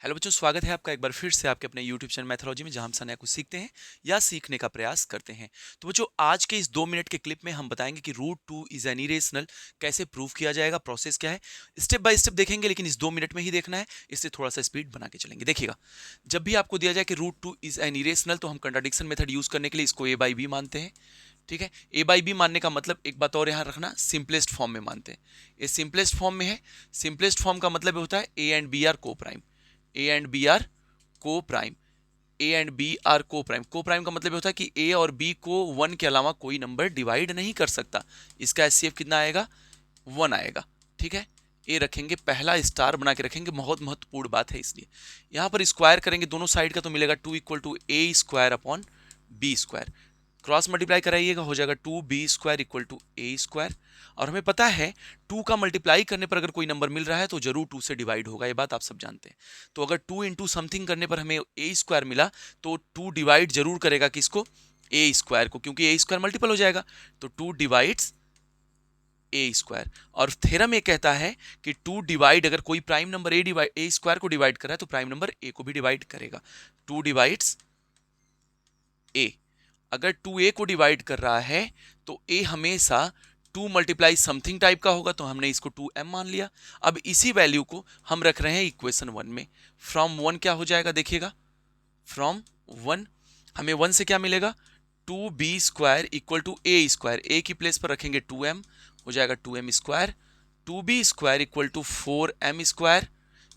Hello बच्चों, स्वागत है आपका एक बार फिर से आपके अपने यूट्यूब चैनल मैथोलॉजी में, जहां हम नया कुछ सीखते हैं या सीखने का प्रयास करते हैं। तो बच्चों, आज के इस 2 मिनट के क्लिप में हम बताएंगे कि root two is an irrational कैसे प्रूव किया जाएगा, प्रोसेस क्या है। स्टेप बाय स्टेप देखेंगे, लेकिन इस 2 मिनट में ही देखना है, इससे थोड़ा सा स्पीड बना के चलेंगे। देखिएगा, जब भी आपको दिया जाए कि root two is an irrational, तो हम कंट्राडिक्शन मेथड यूज करने के लिए इसको ए बाई बी मानते हैं। ठीक है, ए बाई बी मानने का मतलब एक बात और यहाँ रखना, सिंपलेस्ट फॉर्म में मानते हैं। ये सिंपलेस्ट फॉर्म में है। सिंपलेस्ट फॉर्म का मतलब होता है A and B are coprime. A and B are coprime. A and B are coprime. Coprime का मतलब होता है कि ए और बी को 1 के अलावा कोई नंबर डिवाइड नहीं कर सकता। इसका एचसीएफ कितना आएगा? 1 आएगा। ठीक है, ए रखेंगे, पहला स्टार बना के रखेंगे, बहुत महत्वपूर्ण बात है। इसलिए यहां पर स्क्वायर करेंगे दोनों साइड का, तो मिलेगा 2 equal to A square upon B square. Cross multiply कराइएगा, हो जाएगा 2b² equal to A square. और हमें पता है 2 का मल्टीप्लाई करने पर अगर कोई नंबर मिल रहा है तो जरूर 2 से डिवाइड होगा, ये बात आप सब जानते हैं। तो अगर 2 इंटू समथिंग करने पर हमें ए स्क्वायर मिला, तो 2 डिवाइड जरूर करेगा किसको? ए स्क्वायर को, क्योंकि ए स्क्वायर मल्टीपल हो जाएगा। तो 2 डिवाइड्स ए स्क्वायर। और थ्योरम ये कहता है कि 2 डिवाइड, अगर कोई प्राइम नंबर ए स्क्वायर को डिवाइड कर रहा है तो प्राइम नंबर ए को भी डिवाइड करेगा। 2 डिवाइड्स ए। अगर 2a को डिवाइड कर रहा है तो a हमेशा 2 मल्टीप्लाई समथिंग टाइप का होगा, तो हमने इसको 2m मान लिया। अब इसी वैल्यू को हम रख रहे हैं इक्वेशन 1 में। फ्रॉम 1 क्या हो जाएगा? देखिएगा, फ्रॉम 1 हमें 1 से क्या मिलेगा? 2b² equal to A square. A की प्लेस पर रखेंगे 2m, हो जाएगा 2m square. 2b² equal to 4m square.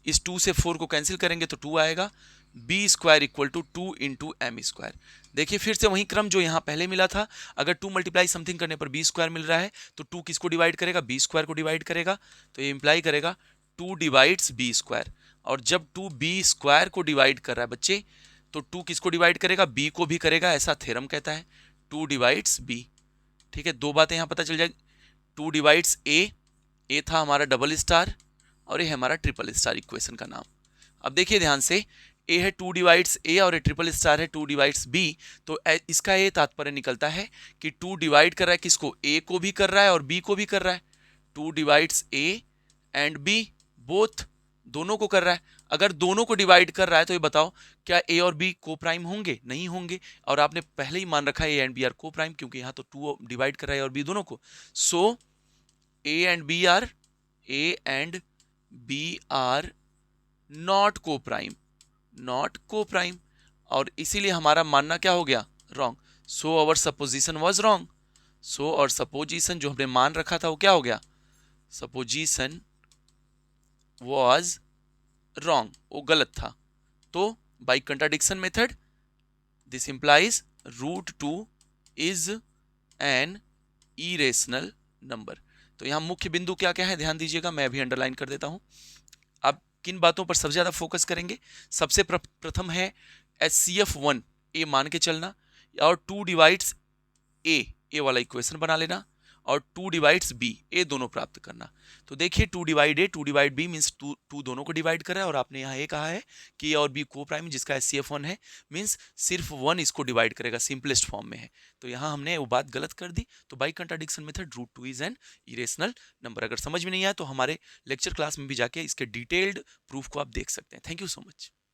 इस 2 से 4 को कैंसिल करेंगे तो 2 आएगा। b² equal to 2 into M square. देखिए, फिर से वही क्रम जो यहाँ पहले मिला था। अगर 2 मल्टीप्लाई समथिंग करने पर b² मिल रहा है तो 2 किसको डिवाइड करेगा? b² को डिवाइड करेगा। तो ये इंप्लाई करेगा 2 डिवाइड्स b²। और जब 2 b² को डिवाइड कर रहा है बच्चे, तो 2 किसको डिवाइड करेगा? b को भी करेगा, ऐसा थ्योरम कहता है। 2 डिवाइड्स b। ठीक है, दो बातें यहाँ पता चल जाएगी। 2 डिवाइड्स ए था हमारा डबल स्टार, और ये है हमारा ट्रिपल स्टार इक्वेशन का नाम। अब देखिए ध्यान से, ए है 2 डिवाइड्स ए और ए ट्रिपल स्टार है 2 डिवाइड्स बी। तो इसका ये तात्पर्य निकलता है कि 2 डिवाइड कर रहा है किसको? ए को भी कर रहा है और बी को भी कर रहा है। 2 divides A and B, both, दोनों को कर रहा है। अगर दोनों को डिवाइड कर रहा है तो ये बताओ, क्या ए और बी को प्राइम होंगे? नहीं होंगे। और आपने पहले ही मान रखा है ए एंड बी आर को प्राइम, क्योंकि यहाँ तो 2 डिवाइड कर रहा है और बी दोनों को। So A and B are not coprime, not coprime. और इसीलिए हमारा मानना क्या हो गया? Wrong. So our supposition was wrong. So our supposition जो हमने मान रखा था वो क्या हो गया? सपोजिशन वाज रॉन्ग, वो गलत था। तो by contradiction method this implies root two is an irrational number. तो यहां मुख्य बिंदु क्या क्या है, ध्यान दीजिएगा, मैं अभी अंडरलाइन कर देता हूं। अब किन बातों पर सबसे ज्यादा फोकस करेंगे? सबसे प्रथम है HCF1 ए मान के चलना, और 2 डिवाइड्स ए वाला इक्वेशन बना लेना, और 2 डिवाइड्स बी, ए दोनों प्राप्त करना। तो देखिए, 2 डिवाइड ए 2 डिवाइड बी मीन्स 2 दोनों को डिवाइड कर रहा है, और आपने यहाँ ए कहा है कि ए और बी को प्राइम, जिसका HCF1 है, मीन्स सिर्फ 1 इसको डिवाइड करेगा, सिंपलेस्ट फॉर्म में है। तो यहाँ हमने वो बात गलत कर दी। तो by contradiction method root two is an irrational number. अगर समझ में नहीं आया तो हमारे लेक्चर क्लास में भी जाके इसके डिटेल्ड प्रूफ को आप देख सकते हैं। Thank you so much.